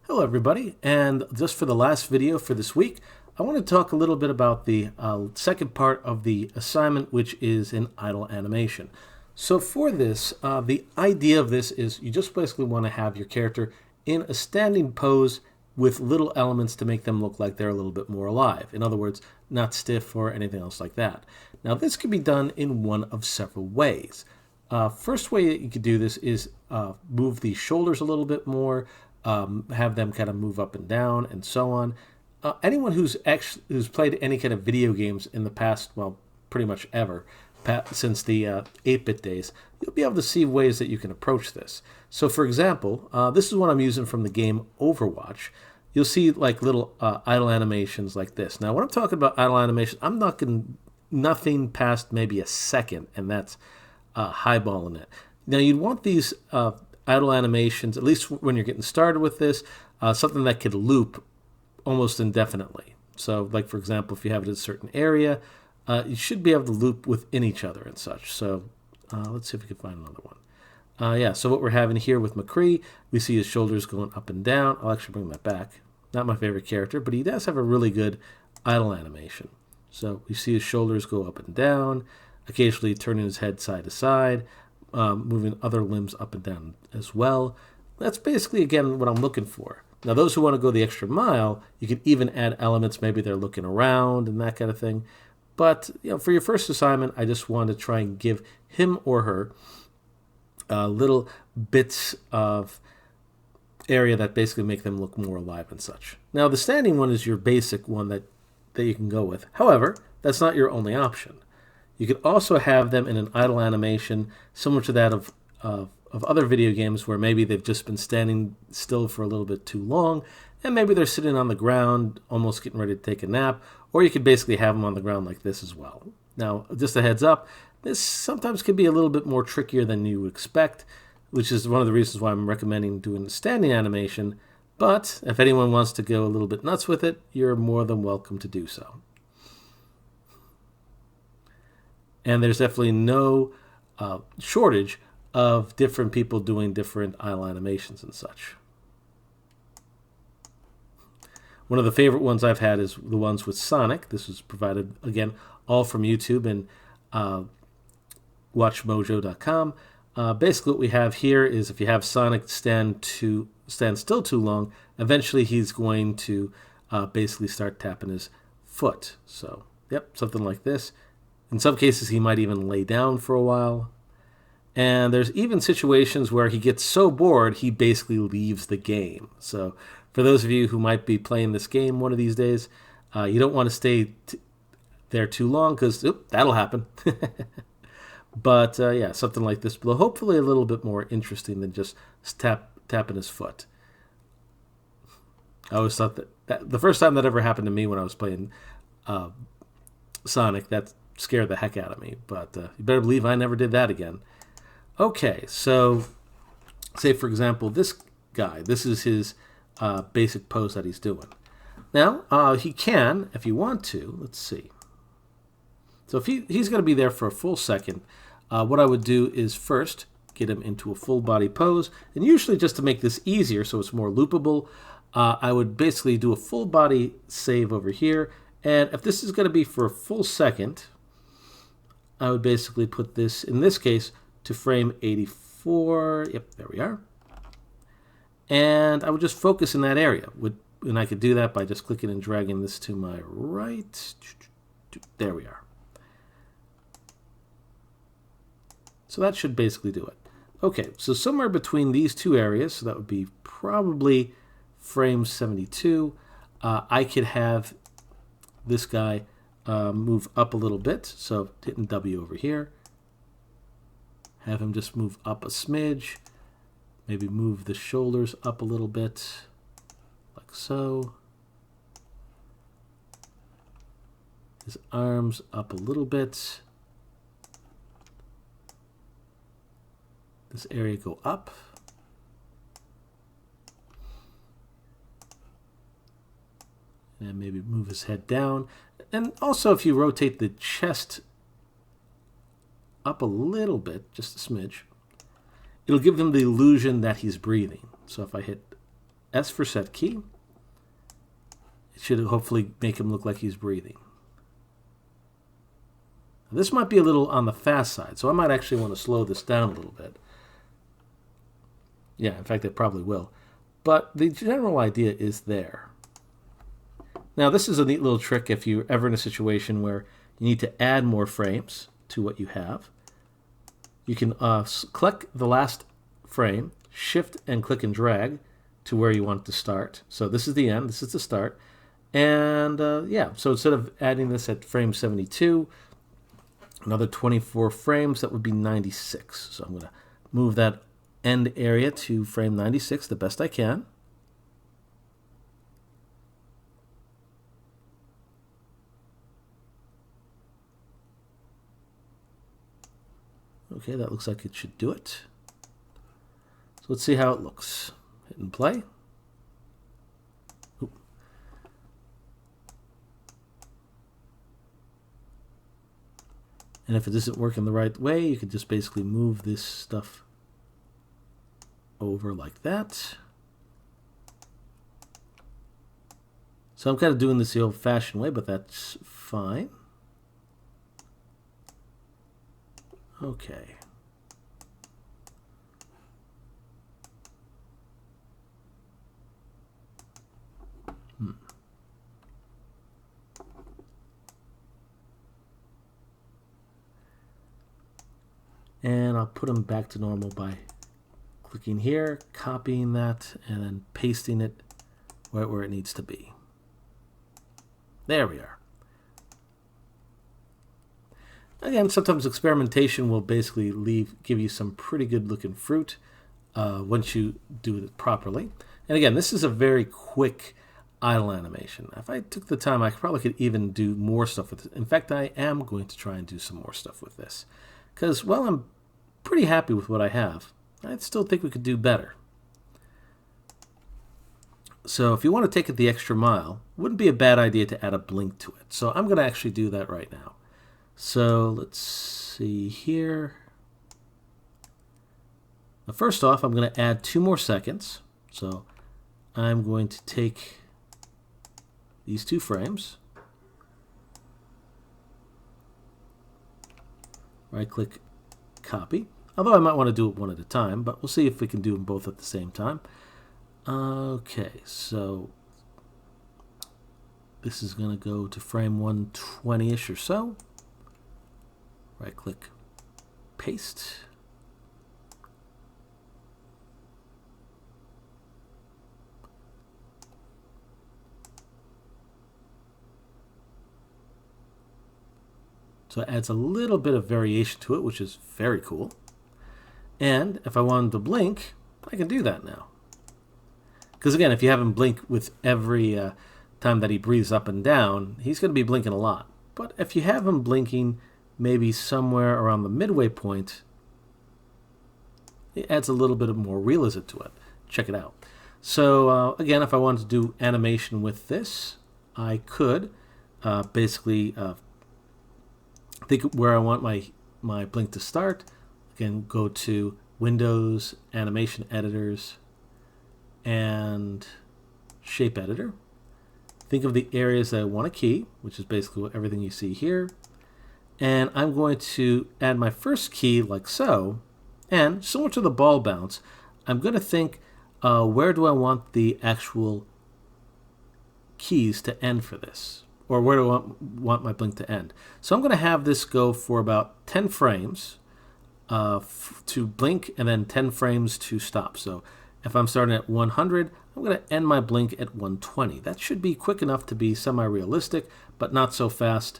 Hello everybody, and just for the last video for this week, I want to talk a little bit about the second part of the assignment, which is an idle animation. So for this, the idea of this is you just basically want to have your character in a standing pose with little elements to make them look like they're a little bit more alive. In other words, not stiff or anything else like that. Now this can be done in one of several ways. First way that you could do this is move the shoulders a little bit more, have them kind of move up and down and so on. Anyone who's played any kind of video games in the past, well, pretty much ever, since the 8-bit days, you'll be able to see ways that you can approach this. So for example, this is what I'm using from the game Overwatch. You'll see like little idle animations like this. Now when I'm talking about idle animation, I'm knocking nothing past maybe a second, and that's highballing it. Now you'd want these idle animations, at least when you're getting started with this, something that could loop almost indefinitely. So like for example, if you have it in a certain area, you should be able to loop within each other and such. So let's see if we can find another one. Yeah, so what we're having here with McCree, we see his shoulders going up and down. I'll actually bring that back. Not my favorite character, but he does have a really good idle animation. So we see his shoulders go up and down, occasionally turning his head side to side, moving other limbs up and down as well. That's basically, again, what I'm looking for. Now, those who want to go the extra mile, you can even add elements. Maybe they're looking around and that kind of thing. But for your first assignment, I just want to try and give him or her little bits of area that basically make them look more alive and such. Now, the standing one is your basic one that you can go with. However, that's not your only option. You could also have them in an idle animation similar to that of other video games where maybe they've just been standing still for a little bit too long, and maybe they're sitting on the ground almost getting ready to take a nap, or you could basically have them on the ground like this as well. Now, just a heads up, this sometimes can be a little bit more trickier than you would expect, which is one of the reasons why I'm recommending doing the standing animation, but if anyone wants to go a little bit nuts with it, you're more than welcome to do so. And there's definitely no shortage of different people doing different idle animations and such. One of the favorite ones I've had is the ones with Sonic. This was provided, again, all from YouTube and watchmojo.com. Basically what we have here is if you have Sonic stand still too long, eventually he's going to basically start tapping his foot. So, yep, something like this. In some cases, he might even lay down for a while. And there's even situations where he gets so bored, he basically leaves the game. So for those of you who might be playing this game one of these days, you don't want to stay there too long because that'll happen. But yeah, something like this, but hopefully a little bit more interesting than just tapping his foot. I always thought that the first time that ever happened to me when I was playing Sonic, that scared the heck out of me. But you better believe I never did that again. Okay, so say for example this guy. This is his basic pose that he's doing. Now he can, if you want to. Let's see. So if he's going to be there for a full second, what I would do is first get him into a full body pose, and usually just to make this easier so it's more loopable, I would basically do a full body save over here. And if this is going to be for a full second, I would basically put this, in this case, to frame 84. Yep, there we are. And I would just focus in that area. And I could do that by just clicking and dragging this to my right. There we are. So that should basically do it. Okay, so somewhere between these two areas, so that would be probably frame 72, I could have this guy move up a little bit. So hitting W over here. Have him just move up a smidge. Maybe move the shoulders up a little bit, like so. His arms up a little bit. This area go up. And maybe move his head down. And also if you rotate the chest up a little bit, just a smidge, it'll give them the illusion that he's breathing. So if I hit S for set key. It should hopefully make him look like he's breathing. This might be a little on the fast side, so I might actually want to slow this down a little bit. Yeah, in fact, it probably will. But the general idea is there. Now, this is a neat little trick if you're ever in a situation where you need to add more frames to what you have. You can click the last frame, shift and click and drag to where you want it to start. So this is the end, this is the start. And yeah, so instead of adding this at frame 72, another 24 frames, that would be 96. So I'm going to move that end area to frame 96 the best I can. Okay, that looks like it should do it. So let's see how it looks. Hit and play. Oop. And if it doesn't work in the right way, you could just basically move this stuff over like that. So I'm kind of doing this the old-fashioned way, but that's fine. Okay. And I'll put them back to normal by clicking here, copying that, and then pasting it right where it needs to be. There we are. Again, sometimes experimentation will basically give you some pretty good looking fruit once you do it properly. And again, this is a very quick idle animation. If I took the time, I probably could even do more stuff with it. In fact, I am going to try and do some more stuff with this. Because, well, I'm pretty happy with what I have. I still think we could do better. So if you want to take it the extra mile, it wouldn't be a bad idea to add a blink to it. So I'm going to actually do that right now. So let's see here. Now, first off, I'm going to add 2 more seconds. So I'm going to take these 2 frames, right-click, copy. Although I might want to do it one at a time, but we'll see if we can do them both at the same time. Okay, so this is going to go to frame 120-ish or so. Right-click, paste. So it adds a little bit of variation to it, which is very cool. And if I wanted to blink, I can do that now. Because again, if you have him blink with every time that he breathes up and down, he's going to be blinking a lot. But if you have him blinking maybe somewhere around the midway point, it adds a little bit of more realism to it. Check it out. So again, if I wanted to do animation with this, I could basically think where I want my blink to start. Again, go to Windows, Animation Editors, and Shape Editor. Think of the areas that I want to key, which is basically everything you see here. And I'm going to add my first key like so. And similar to the ball bounce, I'm going to think, where do I want the actual keys to end for this? Or where do I want my blink to end? So I'm going to have this go for about 10 frames to blink, and then 10 frames to stop. So if I'm starting at 100, I'm going to end my blink at 120. That should be quick enough to be semi-realistic, but not so fast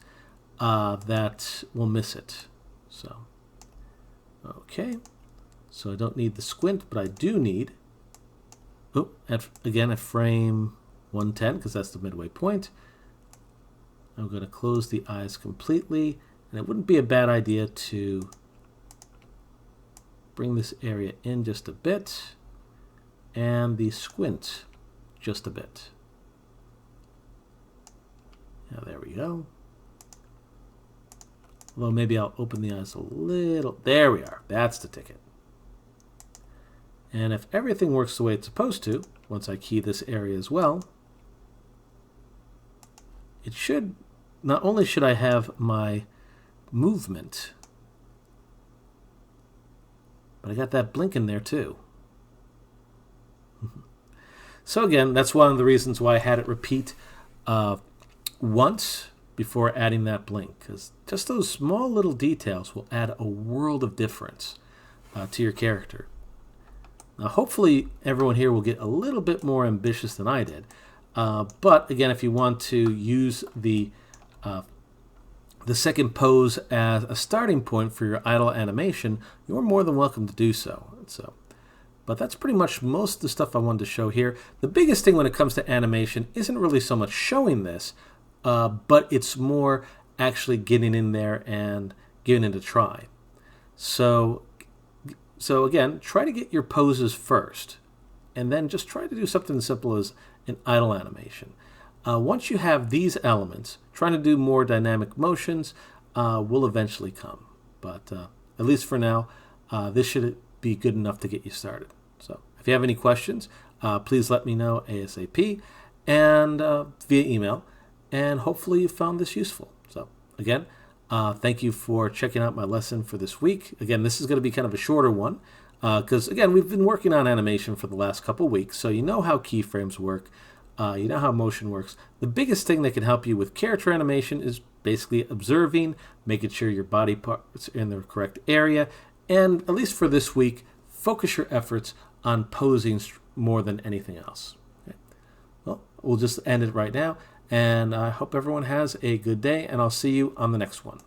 that we'll miss it. So, okay. So I don't need the squint, but I do need, again, at frame 110, because that's the midway point. I'm going to close the eyes completely, and it wouldn't be a bad idea to bring this area in just a bit, and the squint just a bit. Now there we go. Although maybe I'll open the eyes a little. There we are. That's the ticket. And if everything works the way it's supposed to, once I key this area as well, it should, not only should I have my movement, but I got that blink in there too. So again, that's one of the reasons why I had it repeat once before adding that blink, because just those small little details will add a world of difference to your character. Now hopefully everyone here will get a little bit more ambitious than I did, but again, if you want to use the second pose as a starting point for your idle animation, you're more than welcome to do so. But that's pretty much most of the stuff I wanted to show here. The biggest thing when it comes to animation isn't really so much showing this, but it's more actually getting in there and giving it a try. So again, try to get your poses first, and then just try to do something as simple as an idle animation. Once you have these elements, trying to do more dynamic motions will eventually come. But at least for now, this should be good enough to get you started. So if you have any questions, please let me know ASAP and via email. And hopefully you found this useful. So again, thank you for checking out my lesson for this week. Again, this is going to be kind of a shorter one because, again, we've been working on animation for the last couple weeks, so you know how keyframes work. You know how motion works. The biggest thing that can help you with character animation is basically observing, making sure your body parts are in the correct area, and at least for this week, focus your efforts on posing more than anything else. Okay. Well, we'll just end it right now, and I hope everyone has a good day, and I'll see you on the next one.